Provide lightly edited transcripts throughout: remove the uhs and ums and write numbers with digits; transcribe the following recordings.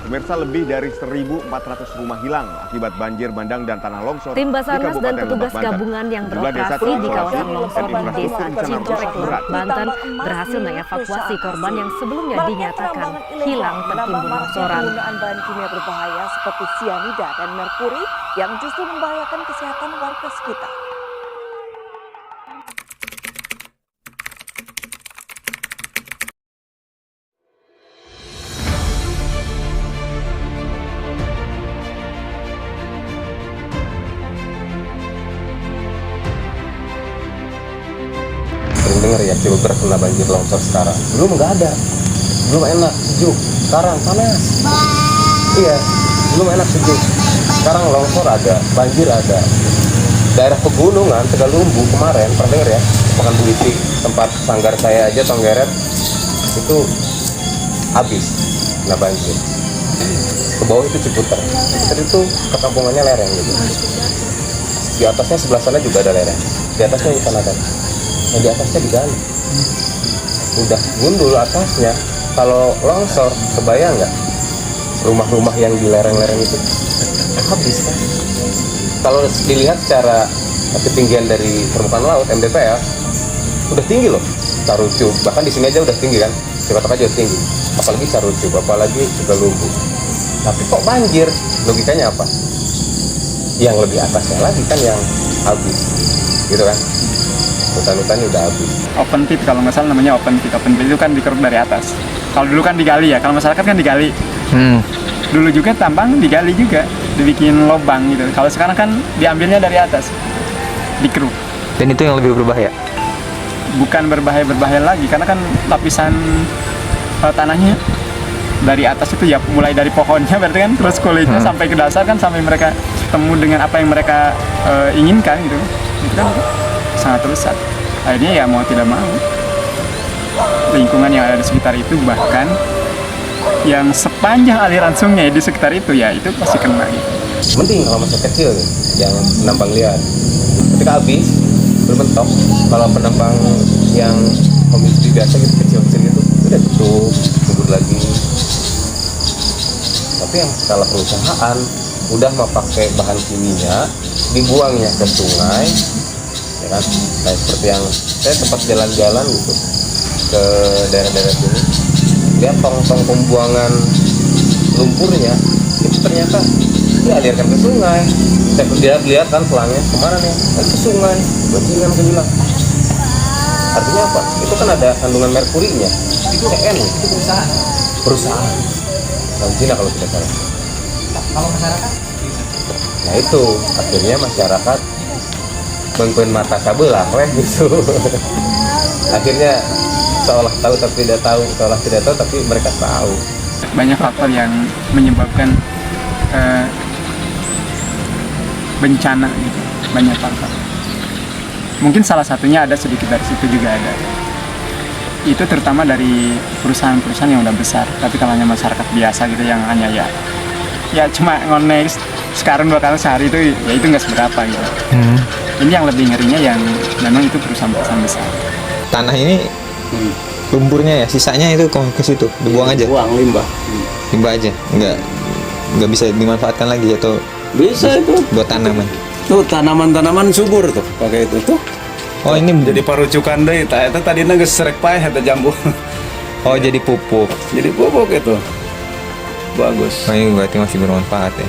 Pemirsa, lebih dari 1.400 rumah hilang akibat banjir bandang dan tanah longsor. Tim Basarnas dan petugas gabungan yang beroperasi di kawasan longsor di Desa Cincorek, Banten berhasil mengevakuasi korban yang sebelumnya dinyatakan hilang tertimbun longsoran. Penggunaan bahan kimia berbahaya seperti sianida dan merkuri yang justru membahayakan kesehatan warga sekitar. Dengar ya, Cilegon kena banjir longsor sekarang. Belum nggak ada, belum enak sejuk. Sekarang panas. Iya, belum enak sejuk. Sekarang longsor ada, banjir ada. Daerah pegunungan Tegalumbu kemarin, pernah dengar ya? Pekan Buiti, tempat sanggar saya aja Tonggeret itu habis kena banjir. Ke bawah itu Ciputer. Ciputer itu kekampungannya lereng gitu. Di atasnya sebelah sana juga ada lereng. Di atasnya hutan ada. Yang di atasnya digali, udah gundul atasnya. Kalau longsor, kebayang nggak rumah-rumah yang di lereng-lereng itu habis kan? Kalau dilihat secara ketinggian dari permukaan laut MDPL udah tinggi loh, Carucuk, bahkan di sini aja udah tinggi kan, Cikotok aja udah tinggi, apalagi Carucuk, apalagi Tegalumbu. Tapi kok banjir? Logikanya apa? Yang lebih atasnya lagi kan yang habis, gitu kan? Hutan-hutannya udah habis. Open pit kalau nggak salah namanya open pit. Open pit itu kan dikeruk dari atas. Kalau dulu kan digali ya, kalau masyarakat kan digali. Dulu juga tambang digali juga, dibikin lubang gitu. Kalau sekarang kan diambilnya dari atas, dikeruk. Dan itu yang lebih berbahaya? Bukan berbahaya lagi, karena kan lapisan tanahnya dari atas itu ya, mulai dari pohonnya berarti kan, terus kulitnya sampai ke dasar kan, sampai mereka temu dengan apa yang mereka inginkan gitu. Itu kan sangat rusak. Akhirnya ya mau tidak mau lingkungan yang ada di sekitar itu, bahkan yang sepanjang aliran sungai di sekitar itu ya itu pasti kena gitu. Mending kalau masih kecil nih, yang penambang liar. Ketika habis berbentok, kalau penambang yang homestay biasa gitu kecil-kecil gitu udah tutup, tunggu lagi. Tapi yang skala perusahaan udah mau pakai bahan kimia, dibuangnya ke sungai. Ya kan, kayak seperti yang saya sempat jalan-jalan gitu ke daerah-daerah sini, lihat tong-tong pembuangan lumpurnya itu ternyata dialirkan ke sungai. Saya lihat kan selangnya kemana nih, kan ke sungai, bajingan ke bilang. Artinya apa? Itu kan ada kandungan merkurinya. Itu EN, itu perusahaan. Nah, Cina kalau tidak salah. Kalau masyarakat? Nah itu akhirnya masyarakat bengkuin mata sebelah gitu. Akhirnya seolah tahu tapi tidak tahu, seolah tidak tahu tapi mereka tahu. Banyak faktor yang menyebabkan bencana gitu, banyak faktor. Mungkin salah satunya ada sedikit dari situ juga ada. Itu terutama dari perusahaan-perusahaan yang udah besar. Tapi kalau hanya masyarakat biasa gitu yang hanya ya cuma ngonek sekarang 2 kali sehari itu ya itu nggak seberapa gitu. Ini yang lebih ngerinya yang memang itu perusahaan-perusahaan besar. Tanah ini lumpurnya ya, sisanya itu ke situ, dibuang aja. Buang limbah. Limbah aja, nggak bisa dimanfaatkan lagi atau Bisa itu. buat tanaman. Tuh tanaman-tanaman subur tuh pakai itu tuh. Oh ini Jadi parucukan deh, itu tadi geus serek paeh eta jambu. oh jadi pupuk. Jadi pupuk itu. Bagus. Oh ini berarti masih bermanfaat ya.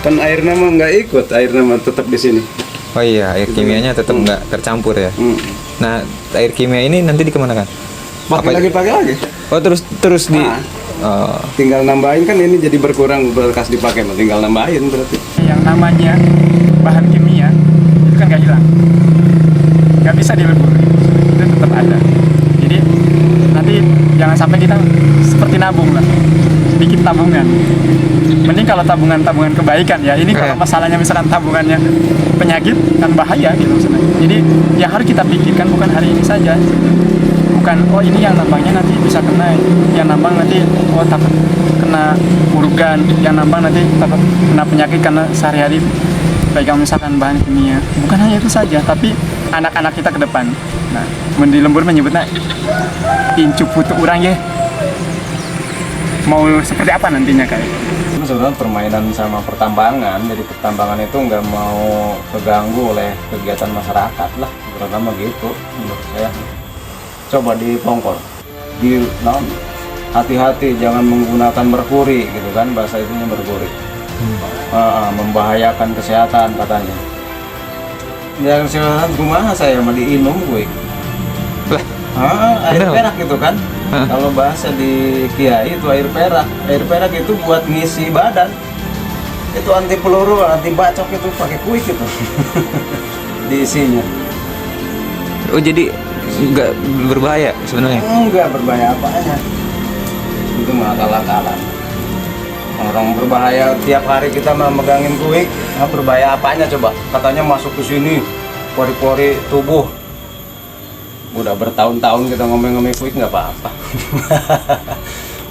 Kan airnya mah nggak ikut, airnya mah tetap di sini. Oh iya, air kimianya tetap nggak tercampur ya. Nah, air kimia ini nanti dikemanakan? Pakai lagi. Oh terus di. Oh. Tinggal nambahin kan ini jadi berkurang bekas dipakai, tinggal nambahin berarti. Yang namanya bahan kimia itu kan nggak hilang, nggak bisa dilebur, itu tetap ada. Jadi nanti jangan sampai kita seperti nabung lah, bikin tabungan. Mending kalau tabungan kebaikan ya. Ini kalau masalahnya misalkan tabungannya penyakit kan bahaya gitu maksudnya. Jadi yang harus kita pikirkan bukan hari ini saja. Bukan, oh ini yang nambangnya nanti bisa kena, yang nambang nanti oh takut kena urugan, yang nambang nanti takut kena penyakit karena sehari-hari pegang misalkan bahan kimia. Bukan hanya itu saja, tapi anak-anak kita ke depan. Nah, di lembur menyebutnya incu putu urang ya. mau seperti apa nantinya kayak? Itu sebenarnya permainan sama pertambangan. Jadi pertambangan itu nggak mau terganggu oleh kegiatan masyarakat lah, terutama gitu menurut saya. Coba di Pongkor, di hati-hati jangan menggunakan merkuri gitu kan, bahasa itunya merkuri. Membahayakan kesehatan katanya. Yang kesehatan kumaha saya mah diinum gue. Air perak gitu kan. Kalau bahasa di Kiai itu air perak. Air perak itu buat ngisi badan. Itu anti peluru, anti bacok itu pakai kuik itu. Diisinya. Oh jadi nggak berbahaya sebenarnya? Enggak berbahaya apanya. Itu mah akal-akalan. Orang berbahaya tiap hari kita mah megangin kuik, berbahaya apanya coba? Katanya masuk ke sini, pori-pori tubuh. Udah bertahun-tahun kita ngomong-ngomong kuik nggak apa-apa.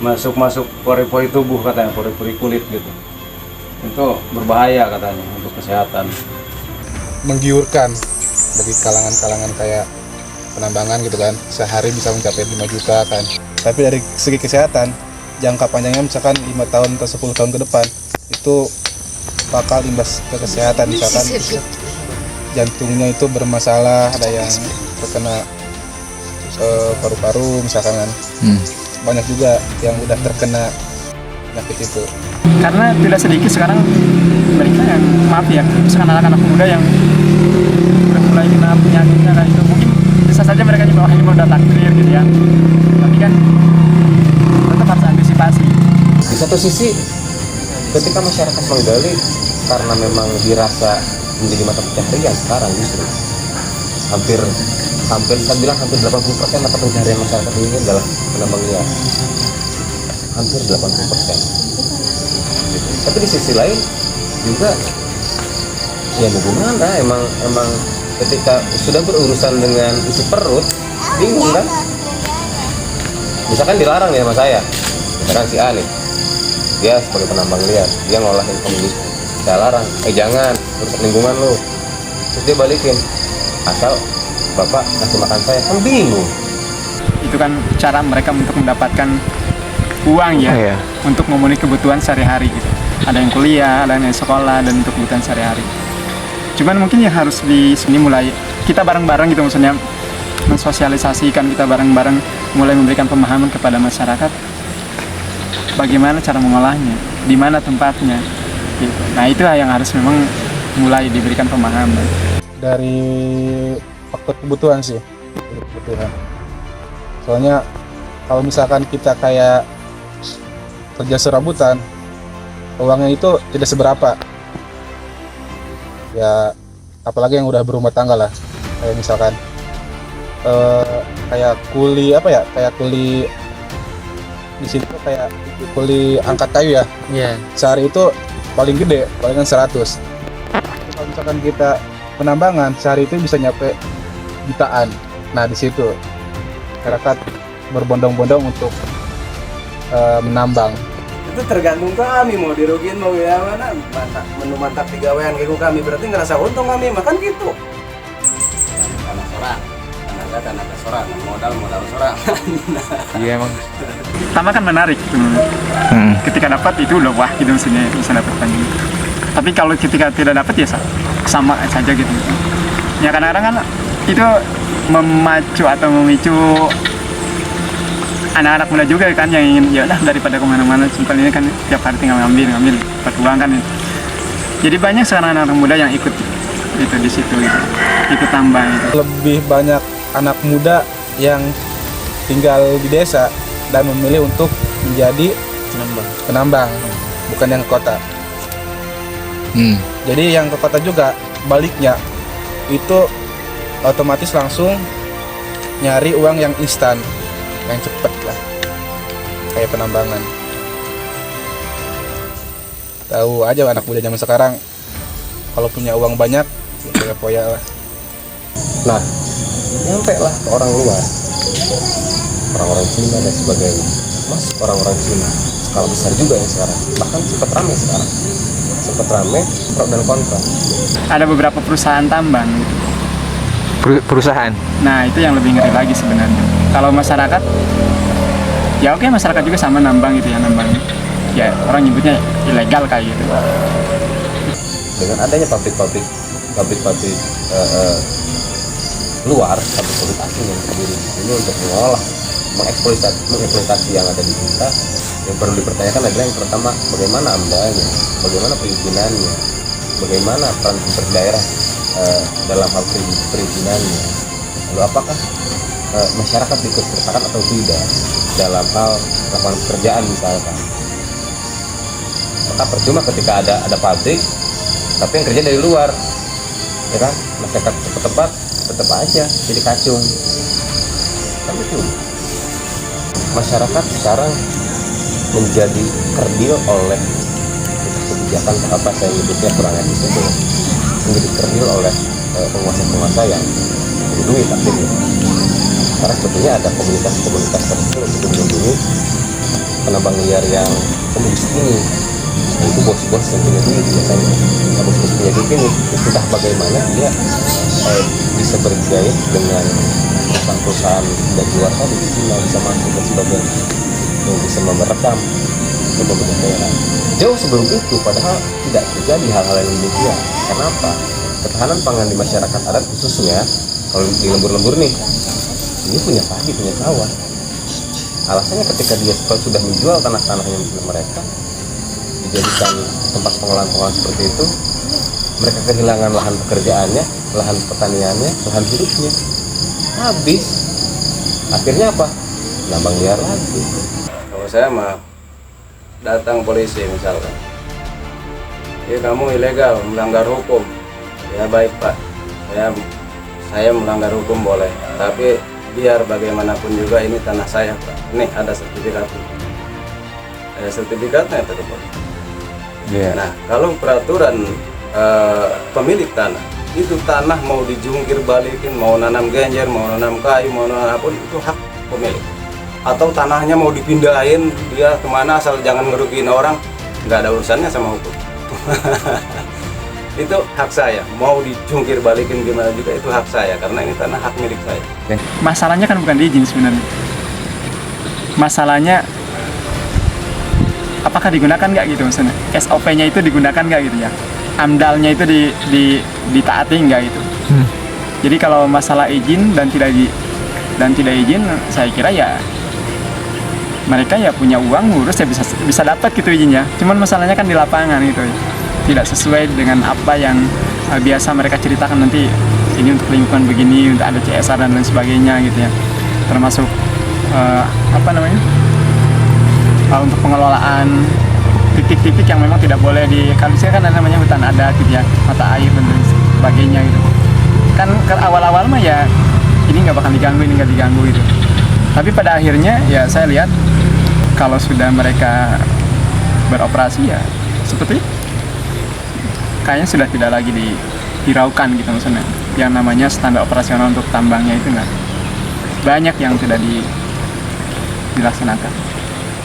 Masuk pori-pori tubuh katanya, pori-pori kulit gitu. Itu berbahaya katanya untuk kesehatan. Menggiurkan bagi kalangan-kalangan kayak penambangan gitu kan, sehari bisa mencapai 5 juta kan. Tapi dari segi kesehatan, jangka panjangnya misalkan 5 tahun atau 10 tahun ke depan, itu bakal imbas ke kesehatan. Misalkan jantungnya itu bermasalah, ada yang terkena paru-paru misalkan kan. Banyak juga yang udah terkena penyakit itu. Karena tidak sedikit sekarang mereka yang maaf ya, misalkan anak-anak muda yang udah mulai kena penyakitnya kayak itu, mungkin bisa saja mereka di bawah ini udah takdir gitu ya. Tapi kan tetap harus antisipasi. Di satu sisi, ketika masyarakat menggali karena memang dirasa menjadi mata pencaharian sekarang justru hampir saya bilang hampir 80% mata pencaharian masyarakat ini adalah penambang liar. Hampir 80%. Tapi di sisi lain juga ya bagaimana emang ketika sudah berurusan dengan isi perut bingung kan? Misalkan dilarang ya sama saya, misalkan si A nih, dia sebagai penambang liar, dia ngolahin komunis, saya larang, jangan, rusak lingkungan lo. Terus dia balikin, asal bapak kasih makan saya, kan bingung. Itu kan cara mereka untuk mendapatkan uang ya, untuk memenuhi kebutuhan sehari-hari gitu. Ada yang kuliah, ada yang sekolah, dan untuk kebutuhan sehari-hari. Cuman mungkin yang harus di sini mulai kita bareng-bareng gitu, maksudnya mensosialisasikan, kita bareng-bareng mulai memberikan pemahaman kepada masyarakat bagaimana cara mengolahnya, di mana tempatnya gitu. Nah itulah yang harus memang mulai diberikan pemahaman. Dari faktor kebutuhan sih, kebutuhan. Soalnya kalau misalkan kita kayak kerja serabutan, uangnya itu tidak seberapa. Ya apalagi yang udah berumah tangga lah, kayak misalkan kayak kuli kayak kuli di sini tuh kayak kuli angkat kayu ya. Sehari itu paling gede palingan 100. Kalau misalkan kita penambangan sehari itu bisa nyampe jutaan. Nah di situ masyarakat berbondong-bondong untuk menambang. Itu tergantung kami mau dirugiin mau ya mana, menu mantap digawean kayak kami berarti ngerasa untung kami makan gitu. Tanah sorak, tenaga sorak, modal sorak. Iya emang. Pertama kan menarik, ketika dapat itu udah wah gitu, maksudnya bisa dapat lagi. Tapi kalau ketika tidak dapat ya sama saja gitu. Ya kadang-kadang kan itu memacu atau memicu anak-anak muda juga kan yang ingin ya udah daripada kemana-mana simpel ini kan tiap hari tinggal ngambil dapat uang kan ya. Jadi banyak sekarang anak-anak muda yang ikut itu di situ gitu. Ikut tambang gitu. Lebih banyak anak muda yang tinggal di desa dan memilih untuk menjadi penambang, bukan yang ke kota. Jadi yang ke kota juga baliknya itu otomatis langsung nyari uang yang instan, yang cepet lah, kayak penambangan. Tahu aja anak muda zaman sekarang kalau punya uang banyak ya poya lah. Nah, nyampe lah ke orang luar, orang-orang Cina dan sebagainya. Mas, orang-orang Cina skala besar juga ya sekarang, bahkan sempat ramai sekarang, sempat ramai pro dan kontra. Ada beberapa perusahaan tambang. Perusahaan. Nah itu yang lebih ngeri lagi sebenarnya. Kalau masyarakat ya oke, masyarakat juga sama nambang gitu ya, nambang ya orang nyebutnya ilegal kayak gitu. Dengan adanya pabrik luar, pabrik asing yang berdiri di sini untuk mengolah, mengeksploitasi yang ada di kita, yang perlu dipertanyakan adalah yang pertama, bagaimana AMDA-nya, bagaimana perizinannya, bagaimana peran pemerintah daerah dalam hal perizinannya, lalu apakah masyarakat ikut sertakan atau tidak dalam hal lapangan pekerjaan misalkan. Maka percuma ketika ada pabrik tapi yang kerja dari luar, ya kan, masyarakat setempat tetap aja jadi kacung. Kan itu masyarakat sekarang menjadi kerdil oleh kebijakan apa saya nyebutnya kurang etis itu, menjadi kerdil oleh penguasa-penguasa yang berduit akhirnya. Karena sebetulnya ada komunitas-komunitas tertentu untuk melindungi penambang liar yang komunis ini. Itu bos-bos yang punya duit biasanya. Nah, bos-bos punya duit ini entah bagaimana dia bisa bergaya dengan perusahaan-perusahaan dari luar tadi di Cina, bisa masuk dan sebagainya, yang bisa merekam ke pemerintah daerah. Jauh sebelum itu padahal tidak terjadi hal-hal yang demikian. Kenapa? Ketahanan pangan di masyarakat adat khususnya kalau di lembur-lembur nih, ini punya padi, punya sawah. Alasannya ketika dia sudah menjual tanah-tanahnya milik mereka, dijadikan tempat pengolahan seperti itu, mereka kehilangan lahan pekerjaannya, lahan pertaniannya, lahan hidupnya. Habis. Akhirnya apa? Nambang liar lagi. Kalau saya mah datang polisi misalkan, ya kamu ilegal, melanggar hukum. Ya baik Pak, saya melanggar hukum boleh, tapi biar bagaimanapun juga ini tanah saya Pak. Nih ada sertifikatnya. Sertifikatnya itu Pak. Yeah. Nah, kalau peraturan pemilik tanah, itu tanah mau dijungkir balikin, mau nanam genjer, mau nanam kayu, mau nanam apapun, itu hak pemilik. Atau tanahnya mau dipindahin, dia kemana asal jangan ngerugiin orang, nggak ada urusannya sama hukum. Itu hak saya, mau dijungkir balikin gimana juga itu hak saya, karena ini tanah hak milik saya. Masalahnya kan bukan di izin sebenarnya. Masalahnya apakah digunakan nggak gitu maksudnya? SOP-nya itu digunakan nggak gitu ya? AMDAL-nya itu ditaati nggak gitu? Jadi kalau masalah izin dan tidak izin, saya kira ya mereka ya punya uang ngurus ya bisa dapat gitu izinnya. Cuman masalahnya kan di lapangan gitu ya. Tidak sesuai dengan apa yang biasa mereka ceritakan, nanti ini untuk lingkungan begini, untuk ada CSR dan lain sebagainya gitu ya. Termasuk untuk pengelolaan titik-titik yang memang tidak boleh kalau kan ada namanya hutan adat gitu ya, mata air dan lain sebagainya gitu. Kan ke awal-awal mah ya ini nggak bakal diganggu, ini nggak diganggu gitu. Tapi pada akhirnya ya saya lihat kalau sudah mereka beroperasi ya seperti kayaknya sudah tidak lagi dihiraukan gitu maksudnya. Yang namanya standar operasional untuk tambangnya itu nggak banyak yang tidak dilaksanakan.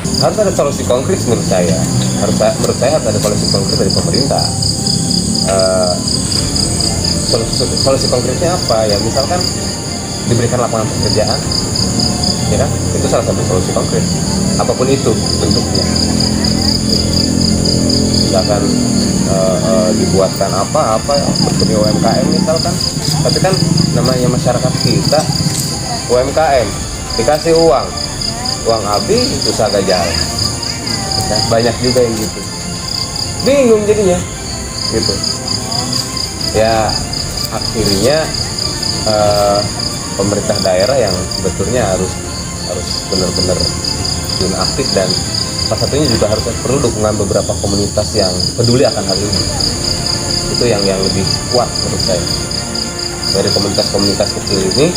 Harus ada solusi konkret menurut saya. Harus ada solusi konkret dari pemerintah. Solusi konkretnya apa ya? Misalkan diberikan lapangan pekerjaan, ya kan? Itu salah satu solusi konkret. Apapun itu bentuknya. Misalkan dibuatkan apa seperti UMKM misalkan. Tapi kan namanya masyarakat kita UMKM dikasih uang habis usaha gak jalan. Banyak juga yang gitu, bingung jadinya gitu ya. Akhirnya pemerintah daerah yang sebetulnya harus benar-benar aktif, dan salah satunya juga harus perlu dukungan beberapa komunitas yang peduli akan hal ini. Itu yang lebih kuat menurut saya. Dari komunitas-komunitas kecil ini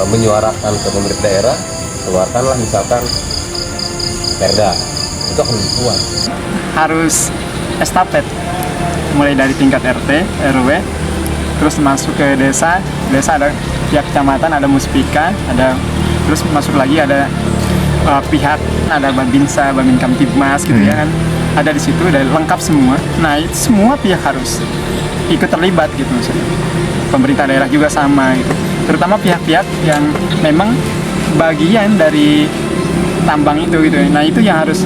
menyuarakan ke pemerintah daerah, keluarkanlah misalkan perda, itu akan lebih kuat. Harus estafet, mulai dari tingkat RT, RW, terus masuk ke desa ada pihak kecamatan, ada muspika, terus masuk lagi ada pihak, ada Babinsa, Babin Kamtibmas gitu ya kan, ada di situ, ada lengkap semua. Nah itu semua pihak harus ikut terlibat gitu maksudnya. Pemerintah daerah juga sama gitu, terutama pihak-pihak yang memang bagian dari tambang itu gitu. Nah itu yang harus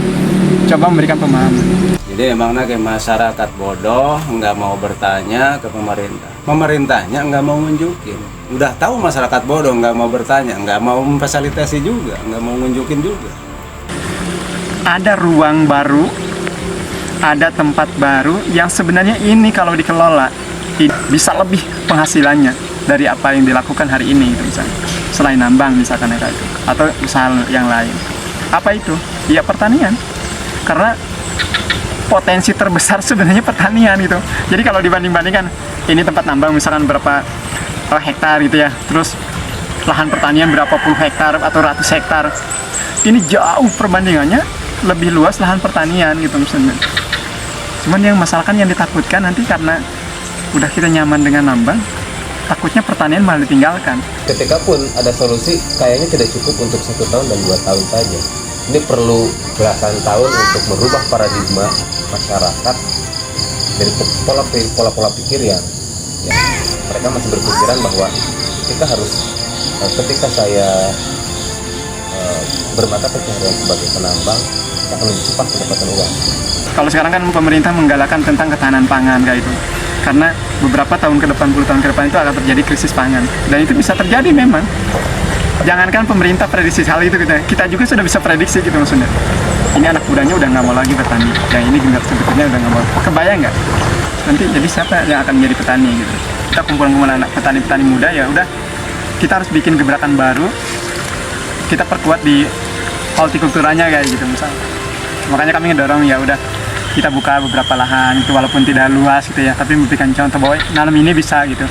coba memberikan pemahaman. Jadi emangnya kayak masyarakat bodoh, nggak mau bertanya ke pemerintah. Pemerintahnya nggak mau nunjukin. Udah tahu masyarakat bodoh, nggak mau bertanya, nggak mau memfasilitasi juga, nggak mau nunjukin juga. Ada ruang baru, ada tempat baru yang sebenarnya ini kalau dikelola bisa lebih penghasilannya dari apa yang dilakukan hari ini gitu, misalnya. Selain nambang misalkan kayak itu, atau usaha yang lain. Apa itu? Ya pertanian. Karena potensi terbesar sebenarnya pertanian gitu. Jadi kalau dibanding-bandingkan ini tempat nambang misalkan berapa hektar gitu ya, terus lahan pertanian berapa puluh hektar atau ratus hektar, ini jauh perbandingannya lebih luas lahan pertanian gitu misalnya. Cuman yang masalah kan yang ditakutkan nanti karena udah kita nyaman dengan nambang, takutnya pertanian malah ditinggalkan. Ketika pun ada solusi, kayaknya tidak cukup untuk 1 tahun dan 2 tahun saja. Ini perlu belasan tahun untuk merubah paradigma masyarakat dari pola pikir yang mereka masih berpikiran bahwa kita harus ketika saya bermata pencaharian sebagai penambang, kita akan lebih cepat mendapatkan uang. Kalau sekarang kan pemerintah menggalakkan tentang ketahanan pangan kayak itu. Karena beberapa tahun ke depan, 10 tahun ke depan itu akan terjadi krisis pangan. Dan itu bisa terjadi memang. Jangankan pemerintah prediksi hal itu, kita juga sudah bisa prediksi gitu maksudnya. Ini anak mudanya udah nggak mau lagi bertani. Yang ini juga sebetulnya udah nggak mau. Kebayang nggak? Nanti jadi siapa yang akan menjadi petani gitu. Kita kumpulan anak petani-petani muda, ya udah kita harus bikin gebrakan baru. Kita perkuat di hortikulturanya kayak gitu misalnya. Makanya kami ngedorong ya udah kita buka beberapa lahan itu walaupun tidak luas gitu ya, tapi memberikan contoh bahwa nanam ini bisa gitu.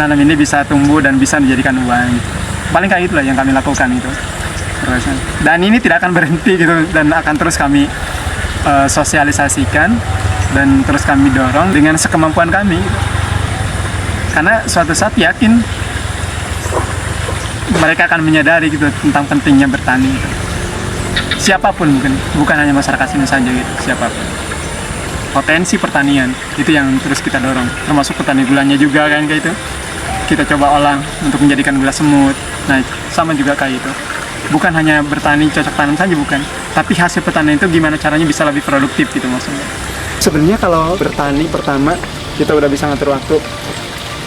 Nanam ini bisa tumbuh dan bisa dijadikan uang gitu. Paling kayak itulah yang kami lakukan itu. Dan ini tidak akan berhenti gitu dan akan terus kami sosialisasikan dan terus kami dorong dengan sekemampuan kami gitu. Karena suatu saat yakin mereka akan menyadari gitu tentang pentingnya bertani gitu. Siapapun mungkin, bukan hanya masyarakat sini saja gitu, siapapun. Potensi pertanian itu yang terus kita dorong, termasuk petani gulanya juga kan kayak itu. Kita coba olah untuk menjadikan gula semut. Nah, sama juga kayak itu. Bukan hanya bertani cocok tanam saja bukan, tapi hasil pertanian itu gimana caranya bisa lebih produktif gitu maksudnya. Sebenarnya kalau bertani pertama kita udah bisa ngatur waktu.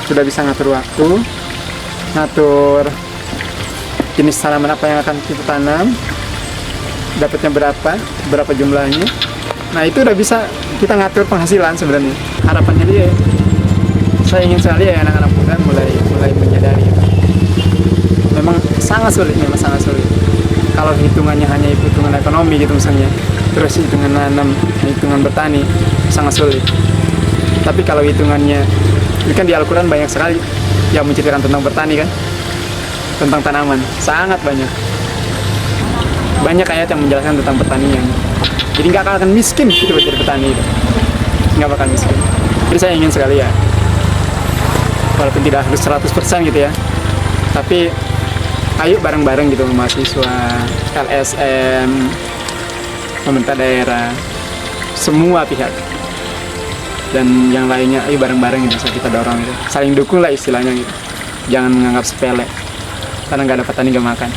Sudah bisa ngatur waktu, ngatur jenis tanaman apa yang akan kita tanam, dapatnya berapa jumlahnya. Nah itu udah bisa kita ngatur penghasilan sebenarnya. Harapannya dia, saya ingin sekali ya anak-anak muda mulai menyadari. Memang sangat sulit. Kalau hitungannya hanya hitungan ekonomi gitu misalnya, terus hitungan nanam, hitungan bertani, sangat sulit. Tapi kalau hitungannya, ini kan di Al-Quran banyak sekali yang menceritakan tentang bertani kan, tentang tanaman, sangat banyak. Banyak ayat yang menjelaskan tentang pertanian. Jadi nggak akan miskin gitu jadi petani itu. Nggak bakal miskin. Jadi saya ingin sekali ya, walaupun tidak harus 100% gitu ya, tapi ayo bareng-bareng gitu mahasiswa, LSM, pemerintah daerah, semua pihak dan yang lainnya, ayo bareng-bareng gitu bisa kita dorong gitu. Saling dukung lah istilahnya gitu. Jangan menganggap sepele, karena nggak ada petani nggak makan.